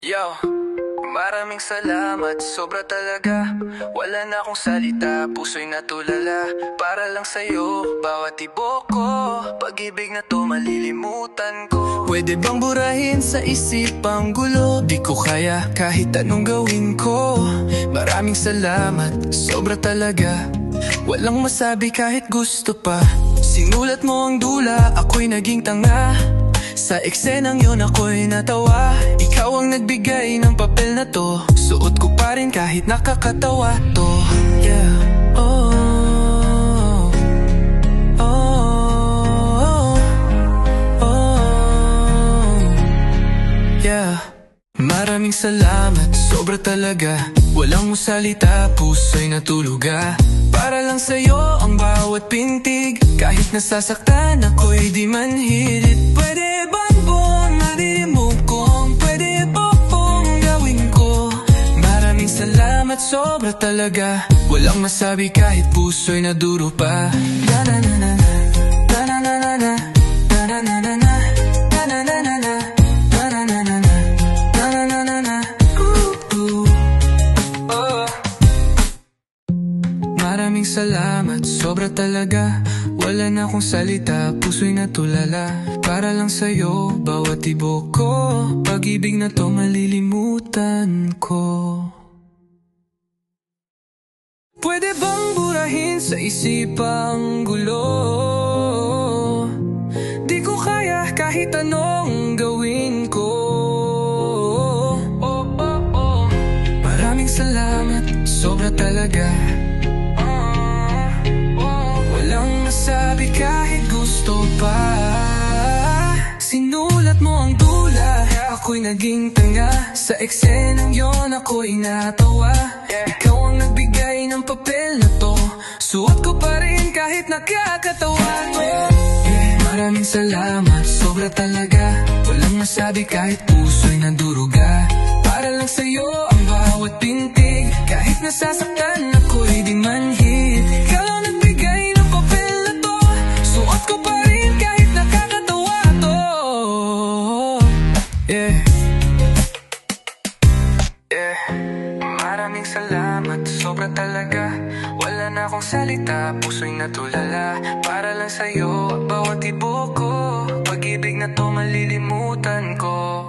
Yo, maraming salamat, sobra talaga. Wala na akong salita, puso'y natulala. Para lang sa'yo, bawat tibok ko. Pag-ibig na to malilimutan ko. Pwede bang burahin sa isip ang gulo? Di ko kaya kahit anong gawin ko. Maraming salamat, sobra talaga. Walang masabi kahit gusto pa. Sinulat mo ang dula, ako'y naging tanga. Sa eksenang yun ako'y natawa. Ikaw ang nagbigay ng papel na to. Suot ko pa rin kahit nakakatawa to. Yeah, oh, oh, oh, oh. Yeah. Maraming salamat, sobra talaga. Walang mo salita, puso'y natuluga. Para lang sa'yo ang bawat pintig. Kahit nasasaktan ako'y di man hirit. Pwede bang buong narinig kong pwede ba pong gawin ko? Maraming salamat, sobra talaga. Walang masabi kahit puso'y naduro pa. Na-na-na-na, na-na-na-na, na-na-na-na, na-na-na-na, na-na-na-na, na-na-na-na. Maraming salamat, sobra talaga. Wala na akong salita, puso'y natulala. Para lang sa'yo, bawat tibok ko. Pag-ibig na to malilimutan ko. Pwede bang burahin sa isip ang gulo? Di ko kaya kahit anong gawin ko. Oh, oh, oh. Maraming salamat, sobra talaga. Sabi kahit gusto pa. Sinulat mo ang dula, ako'y naging tanga. Sa eksenang yon ako'y natawa. Ikaw ang nagbigay ng papel na to. Suot ko pa rin kahit nakakatawa to. Maraming salamat, sobra talaga. Walang masabi kahit puso'y naduruga. Para lang sa'yo ang bawat pintig. Kahit nasasaktan ako'y di manhid. Ikaw ang nagbigay ng papel na to. Suot ko pa rin kahit nakakatawa to. Yeah, yeah. Maraming salamat, sobra talaga. Wala na akong salita, puso'y natulala. Para lang sa'yo, bawat tibok ko. Pag-ibig na to malilimutan ko.